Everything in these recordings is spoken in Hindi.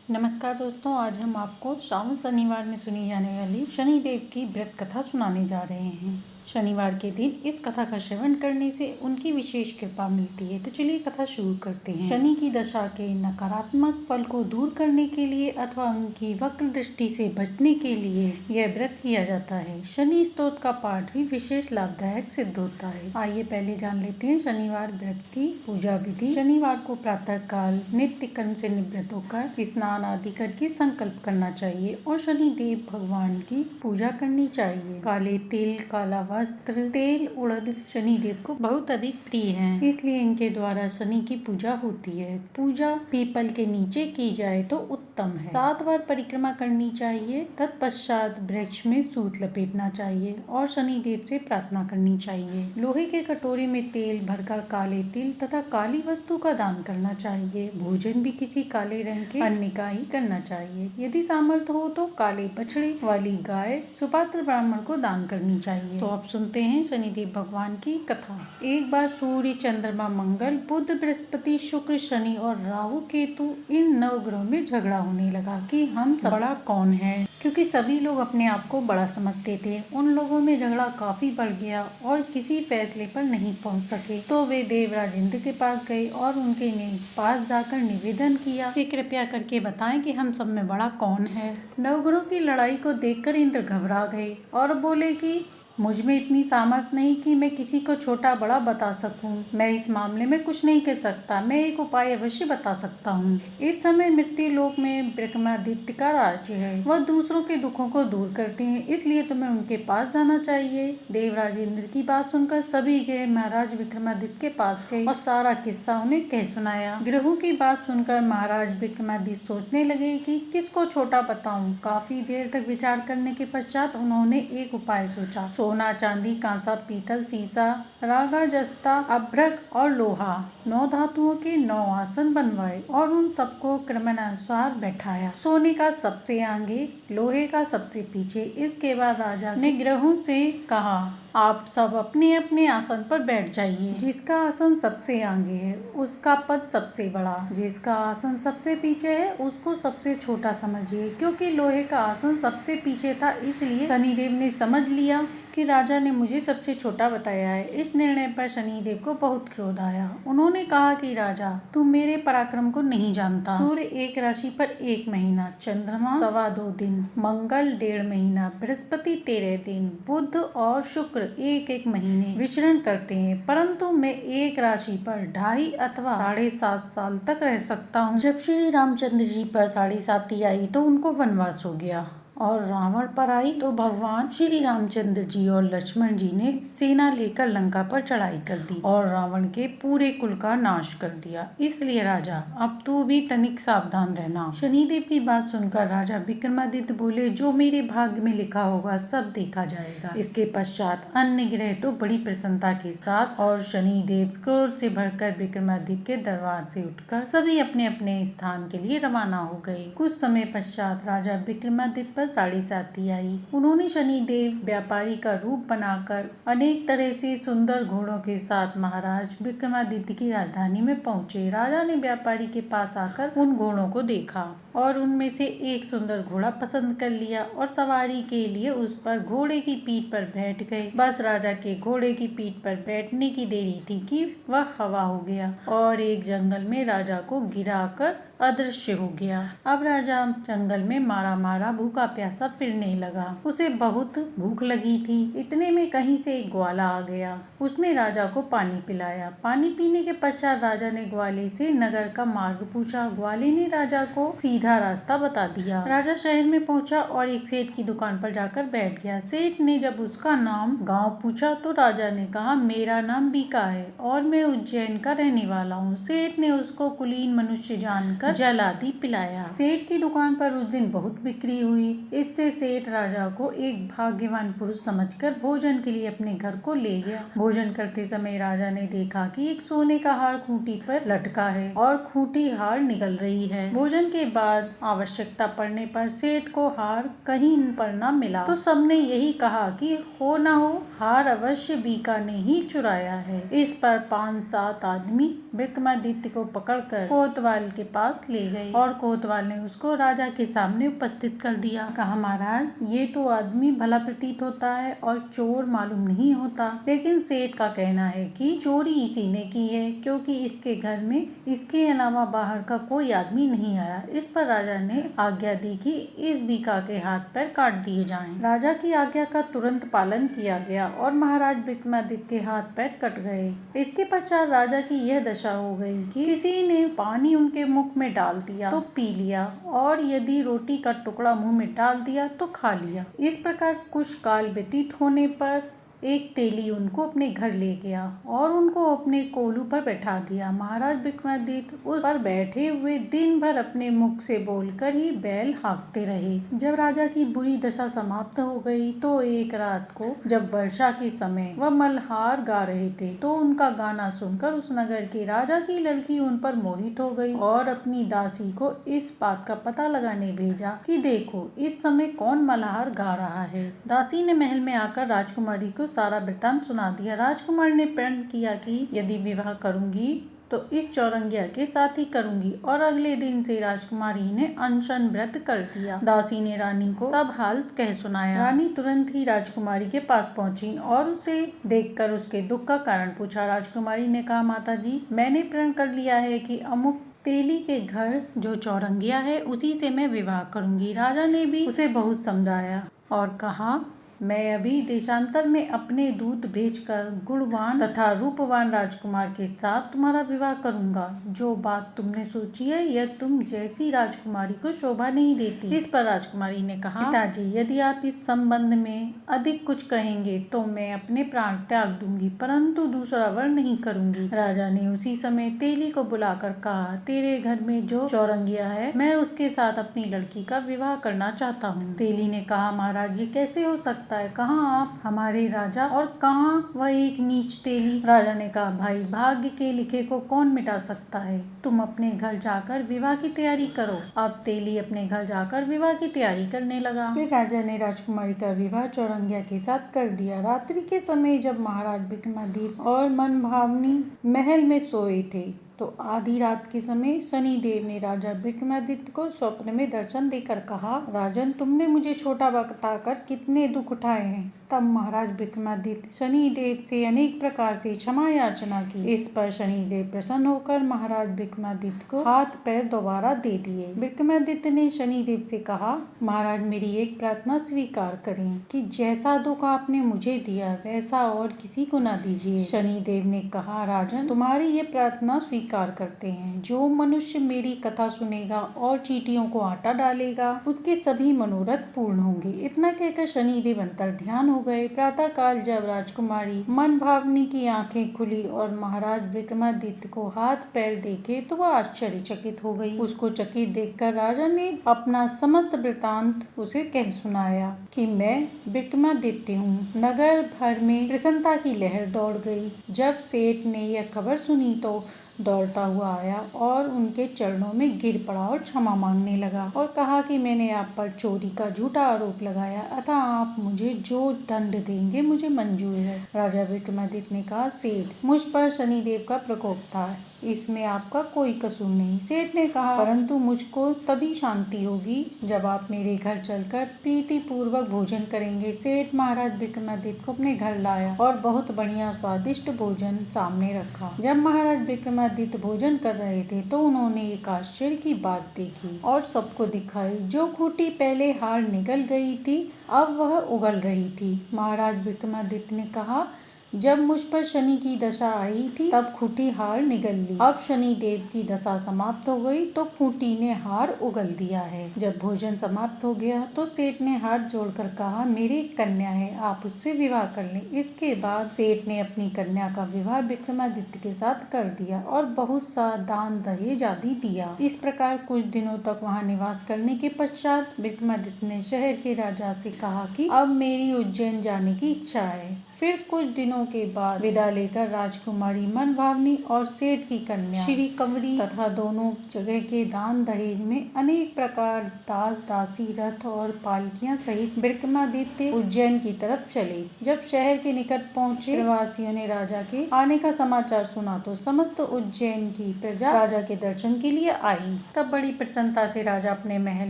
नमस्कार दोस्तों, आज हम आपको श्रावण शनिवार में सुनी जाने वाली शनिदेव की व्रत कथा सुनाने जा रहे हैं। शनिवार के दिन इस कथा का श्रवण करने से उनकी विशेष कृपा मिलती है। तो चलिए कथा शुरू करते हैं। शनि की दशा के नकारात्मक फल को दूर करने के लिए अथवा उनकी वक्र दृष्टि से बचने के लिए यह व्रत किया जाता है। शनि स्तोत्र का पाठ भी विशेष लाभदायक सिद्ध होता है। आइए पहले जान लेते हैं शनिवार व्रत की पूजा विधि। शनिवार को प्रातः काल नित्य कर्म से निवृत्त होकर स्नान आदि करके संकल्प करना चाहिए और शनि देव भगवान की पूजा करनी चाहिए। काले तिल, काला वस्त्र, तेल, उड़द शनि देव को बहुत अधिक प्रिय हैं, इसलिए इनके द्वारा शनि की पूजा होती है। पूजा पीपल के नीचे की जाए तो उत्तम है। 7 बार परिक्रमा करनी चाहिए। तत्पश्चात वृक्ष में सूत लपेटना चाहिए और शनि देव से प्रार्थना करनी चाहिए। लोहे के कटोरे में तेल भरकर काले तिल तथा काली वस्तु का दान करना चाहिए। भोजन भी किसी काले रंग के अन्न का ही करना चाहिए। यदि सामर्थ्य हो तो काले बछड़े वाली गाय सुपात्र ब्राह्मण को दान करनी चाहिए। तो अब सुनते हैं शनिदेव भगवान की कथा। एक बार सूर्य, चंद्रमा, मंगल, बुध, बृहस्पति, शुक्र, शनि और राहु केतु इन 9 ग्रहों में झगड़ा होने लगा कि हम सब बड़ा कौन है। क्योंकि सभी लोग अपने आप को बड़ा समझते थे, उन लोगों में झगड़ा काफी बढ़ गया और किसी फैसले पर नहीं पहुंच सके। तो वे देवराज इंद्र के पास गए और उनके पास जाकर निवेदन किया कि कृपया करके बताएं कि हम सब में बड़ा कौन है। नवग्रहों की लड़ाई को देखकर इंद्र घबरा गए और बोले कि मुझ में इतनी सामर्थ्य नहीं कि मैं किसी को छोटा बड़ा बता सकूं। मैं इस मामले में कुछ नहीं कह सकता। मैं एक उपाय अवश्य बता सकता हूं। इस समय मृत्यु लोक में विक्रमादित्य का राज्य है। वह दूसरों के दुखों को दूर करते हैं, इसलिए तुम्हें उनके पास जाना चाहिए। देवराज इंद्र की बात सुनकर सभी गए महाराज विक्रमादित्य के पास गए और सारा किस्सा उन्हें कह सुनाया। ग्रहों की बात सुनकर महाराज विक्रमादित्य सोचने लगे कि किसको छोटा बताऊं। काफी देर तक विचार करने के पश्चात उन्होंने एक उपाय सोचा। सोना, चांदी, कांसा, पीतल, सीसा, रागा, जस्ता, अभ्रक और लोहा 9 धातुओं के 9 आसन बनवाए और उन सबको क्रमानुसार बैठाया। सोने का सबसे आगे, लोहे का सबसे पीछे। इसके बाद राजा ने ग्रहों से कहा, आप सब अपने अपने आसन पर बैठ जाइए। जिसका आसन सबसे आगे है उसका पद सबसे बड़ा, जिसका आसन सबसे पीछे है उसको सबसे छोटा समझिए। क्योंकि लोहे का आसन सबसे पीछे था, इसलिए शनिदेव ने समझ लिया कि राजा ने मुझे सबसे छोटा बताया है। इस निर्णय पर शनिदेव को बहुत क्रोध आया। उन्होंने कहा कि राजा, तू मेरे पराक्रम को नहीं जानता। सूर्य एक राशि पर 1 महीना, चंद्रमा 2.25 दिन, मंगल 1.5 महीना, बृहस्पति 13 दिन, बुध और शुक्र 1-1 महीने विचरण करते हैं, परंतु मैं एक राशि पर 2.5 अथवा 7.5 साल तक रह सकता हूँ। जब श्री रामचंद्र जी पर 7.5 आई तो उनको वनवास हो गया और रावण पर आई तो भगवान श्री रामचंद्र जी और लक्ष्मण जी ने सेना लेकर लंका पर चढ़ाई कर दी और रावण के पूरे कुल का नाश कर दिया। इसलिए राजा, अब तू भी तनिक सावधान रहना। शनिदेव की बात सुनकर राजा विक्रमादित्य बोले, जो मेरे भाग्य में लिखा होगा सब देखा जाएगा। इसके पश्चात अन्य ग्रह तो बड़ी प्रसन्नता के साथ और शनिदेव क्रोध से भरकर विक्रमादित्य के दरबार से उठकर सभी अपने अपने स्थान के लिए रवाना हो गए। कुछ समय पश्चात राजा विक्रमादित्य पर 7.5 आई। उन्होंने शनिदेव व्यापारी का रूप बनाकर अनेक तरह से सुंदर घोड़ों के साथ महाराज विक्रमादित्य की राजधानी में पहुंचे। राजा ने व्यापारी के पास आकर उन घोड़ों को देखा और उनमें से एक सुंदर घोड़ा पसंद कर लिया और सवारी के लिए उस पर घोड़े की पीठ पर बैठ गए। बस राजा के घोड़े की पीठ पर बैठने की देरी थी कि वह हवा हो गया और एक जंगल में राजा को गिराकर अदृश्य हो गया। अब राजा जंगल में मारा मारा भूखा प्यासा फिरने लगा। उसे बहुत भूख लगी थी। इतने में कहीं से एक ग्वाला आ गया। उसने राजा को पानी पिलाया। पानी पीने के पश्चात राजा ने ग्वाले से नगर का मार्ग पूछा। ग्वाले ने राजा को सीधा रास्ता बता दिया। राजा शहर में पहुंचा और एक सेठ की दुकान पर जाकर बैठ गया। सेठ ने जब उसका नाम गाँव पूछा तो राजा ने कहा, मेरा नाम बीका है और मैं उज्जैन का रहने वाला हूँ। सेठ ने उसको कुलीन मनुष्य जानकर जल आदि पिलाया। सेठ की दुकान पर उस दिन बहुत बिक्री हुई। इससे सेठ राजा को एक भाग्यवान पुरुष समझकर भोजन के लिए अपने घर को ले गया। भोजन करते समय राजा ने देखा कि एक सोने का हार खूंटी पर लटका है और खूंटी हार निगल रही है। भोजन के बाद बाद आवश्यकता पड़ने पर सेठ को हार कहीं पर न मिला तो सबने यही कहा कि हो न हो हार अवश्य बीका ने ही चुराया है। इस पर 5-7 आदमी विक्रमादित्य को पकड़कर कोतवाल के पास ले गए और कोतवाल ने उसको राजा के सामने उपस्थित कर दिया। कहा, महाराज, ये तो आदमी भला प्रतीत होता है और चोर मालूम नहीं होता, लेकिन सेठ का कहना है कि चोरी इसी ने की है, क्योंकि इसके घर में इसके अलावा बाहर का कोई आदमी नहीं आया। इस पर राजा ने आज्ञा दी कि इस बीका के हाथ पैर काट दिए जाएं। राजा की आज्ञा का तुरंत पालन किया गया और महाराज विक्रमादित्य के हाथ पैर कट गए। इसके पश्चात राजा की यह दशा हो गई कि किसी ने पानी उनके मुख में डाल दिया तो पी लिया, और यदि रोटी का टुकड़ा मुंह में डाल दिया तो खा लिया। इस प्रकार कुछ काल व्यतीत होने पर एक तेली उनको अपने घर ले गया और उनको अपने कोलू पर बैठा दिया। महाराज विक्रमादित्य उस पर बैठे हुए दिन भर अपने मुख से बोलकर ही बैल हाँकते रहे। जब राजा की बुरी दशा समाप्त हो गई तो एक रात को जब वर्षा के समय वह मल्हार गा रहे थे तो उनका गाना सुनकर उस नगर के राजा की लड़की उन पर मोहित हो गई और अपनी दासी को इस बात का पता लगाने भेजा कि देखो इस समय कौन मल्हार गा रहा है। दासी ने महल में आकर राजकुमारी को सारा वृत्तांत सुना दिया। राजकुमार ने प्रण किया कि यदि विवाह करूंगी तो इस चौरंगिया के साथ ही करूंगी, और अगले दिन से राजकुमारी ने अनशन व्रत कर दिया। दासी ने रानी को सब हाल कह सुनाया। रानी तुरंत ही राजकुमारी के पास पहुंची और उसे देखकर उसके दुख का कारण पूछा। राजकुमारी ने कहा, माताजी, मैंने प्रण कर लिया है कि अमुक तेली के घर जो चौरंगिया है उसी से मैं विवाह करूंगी। राजा ने भी उसे बहुत समझाया और कहा, मैं अभी देशांतर में अपने दूत भेजकर गुणवान तथा रूपवान राजकुमार के साथ तुम्हारा विवाह करूंगा। जो बात तुमने सोची है यह तुम जैसी राजकुमारी को शोभा नहीं देती। इस पर राजकुमारी ने कहा, पिताजी, यदि आप इस संबंध में अधिक कुछ कहेंगे तो मैं अपने प्राण त्याग दूंगी, परंतु दूसरा वर नहीं करूंगी। राजा ने उसी समय तेली को बुलाकर कहा, तेरे घर में जो चौरंगिया है मैं उसके साथ अपनी लड़की का विवाह करना चाहता हूँ। तेली ने कहा, महाराज, ये कैसे हो सकता है? कहाँ आप हमारे राजा और कहाँ वह एक नीच तेली। राजा ने कहा, भाई, भाग्य के लिखे को कौन मिटा सकता है। तुम अपने घर जाकर विवाह की तैयारी करो। अब तेली अपने घर जाकर विवाह की तैयारी करने लगा। फिर राजा ने राजकुमारी का विवाह चौरंगिया के साथ कर दिया। रात्रि के समय जब महाराज विक्रमादित्य और मनभावनी महल में सोए थे तो आधी रात के समय शनिदेव ने राजा विक्रमादित्य को स्वप्न में दर्शन देकर कहा, राजन, तुमने मुझे छोटा बताकर कितने दुख उठाए हैं। तब महाराज विक्रमादित्य शनिदेव से अनेक प्रकार से क्षमा याचना की। इस पर शनिदेव प्रसन्न होकर महाराज विक्रमादित्य को हाथ पैर दोबारा दे दिए। विक्रमादित्य ने शनिदेव से कहा, महाराज, मेरी एक प्रार्थना स्वीकार करें कि जैसा दुख आपने मुझे दिया वैसा और किसी को न दीजिए। शनिदेव ने कहा, राजन, तुम्हारी ये प्रार्थना स्वीकार करते हैं। जो मनुष्य मेरी कथा सुनेगा और चींटियों को आटा डालेगा उसके सभी मनोरथ पूर्ण होंगे। इतना कहकर शनिदेव अंतर ध्यान हो गए। प्रातः काल जब राजकुमारी मनभावनी की आंखें खुली और महाराज विक्रमादित्य को हाथ पैर देखे तो वह आश्चर्यचकित हो गई। उसको चकित देखकर राजा ने अपना समस्त वृतांत उसे कह सुनाया कि मैं विक्रमादित्य हूँ। नगर भर में प्रसन्नता की लहर दौड़ गई। जब सेठ ने यह खबर सुनी तो दौड़ता हुआ आया और उनके चरणों में गिर पड़ा और क्षमा मांगने लगा और कहा कि मैंने आप पर चोरी का झूठा आरोप लगाया, अतः आप मुझे जो दंड देंगे मुझे मंजूर है। राजा विक्रमादित्य ने कहा, सेठ, मुझ पर शनिदेव का प्रकोप था, इसमें आपका कोई कसूर नहीं। सेठ ने कहा, परंतु मुझको तभी शांति होगी जब आप मेरे घर चलकर प्रीति पूर्वक भोजन करेंगे। सेठ महाराज विक्रमादित्य को अपने घर लाया और बहुत बढ़िया स्वादिष्ट भोजन सामने रखा। जब महाराज विक्रमादित्य भोजन कर रहे थे तो उन्होंने एक आश्चर्य की बात देखी और सबको दिखाई। जो खूंटी पहले हार निगल गई थी अब वह उगल रही थी। महाराज विक्रमादित्य ने कहा, जब मुझ पर शनि की दशा आई थी तब खूंटी हार निगल ली। अब शनि देव की दशा समाप्त हो गई तो खूंटी ने हार उगल दिया है। जब भोजन समाप्त हो गया तो सेठ ने हाथ जोड़कर कहा, मेरी कन्या है, आप उससे विवाह कर लें। इसके बाद सेठ ने अपनी कन्या का विवाह विक्रमादित्य के साथ कर दिया और बहुत सा दान दहेज आदि दिया। इस प्रकार कुछ दिनों तक वहाँ निवास करने के पश्चात विक्रमादित्य ने शहर के राजा से कहा कि अब मेरी उज्जैन जाने की इच्छा है। फिर कुछ दिनों के बाद विदा लेकर राजकुमारी मनभावनी और सेठ की कन्या श्री कंवरी तथा दोनों जगह के दान दहेज में अनेक प्रकार दास दासी रथ और पालकियां सहित विक्रमादित्य उज्जैन की तरफ चले। जब शहर के निकट पहुंचे प्रवासियों ने राजा के आने का समाचार सुना तो समस्त उज्जैन की प्रजा राजा के दर्शन के लिए आई। तब बड़ी प्रसन्नता से राजा अपने महल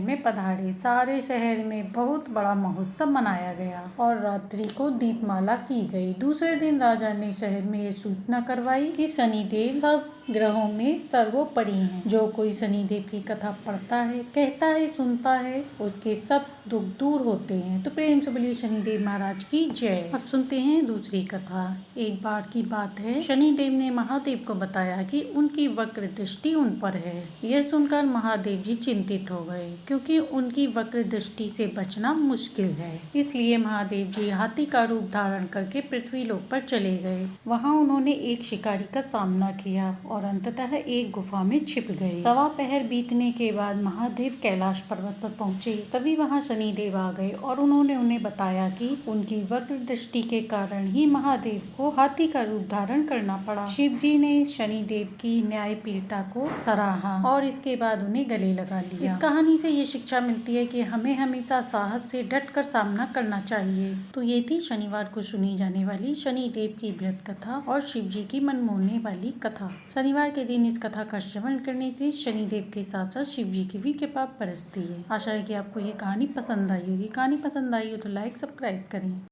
में पधारे। सारे शहर में बहुत बड़ा महोत्सव मनाया गया और रात्रि को दीपमाला की गई। दूसरे दिन राजा ने शहर में ये सूचना करवाई कि शनिदेव सब ग्रहों में सर्वोपरि हैं। जो कोई शनिदेव की कथा पढ़ता है, कहता है, सुनता है, उसके सब दुख दूर होते हैं। तो प्रेम से बोलिए शनिदेव महाराज की जय। अब सुनते हैं दूसरी कथा। एक बार की बात है, शनिदेव ने महादेव को बताया कि उनकी वक्र दृष्टि उन पर है। यह सुनकर महादेव जी चिंतित हो गए, क्योंकि उनकी वक्र दृष्टि से बचना मुश्किल है। इसलिए महादेव जी हाथी का रूप धारण करके पृथ्वी लोक पर चले गए। वहाँ उन्होंने एक शिकारी का सामना किया और अंततः एक गुफा में छिप गए। सवा पहर बीतने के बाद महादेव कैलाश पर्वत पर पहुँचे। तभी वहाँ शनिदेव आ गए और उन्होंने उन्हें बताया कि उनकी वक्र दृष्टि के कारण ही महादेव को हाथी का रूप धारण करना पड़ा। शिव जी ने शनिदेव की न्यायप्रियता को सराहा और इसके बाद उन्हें गले लगा लिया। इस कहानी से ये शिक्षा मिलती है कि हमें हमेशा साहस से डट कर सामना करना चाहिए। तो ये थी शनिवार को सुनी जाने वाली शनिदेव की व्रत कथा और शिव जी की मनमोहने वाली कथा। शनिवार के दिन इस कथा का श्रवण करने से शनिदेव के साथ साथ शिव जी की भी कृपा बरसती है। आशा है कि आपको ये कहानी पसंद आई होगी। कहानी पसंद आई हो तो लाइक सब्सक्राइब करें।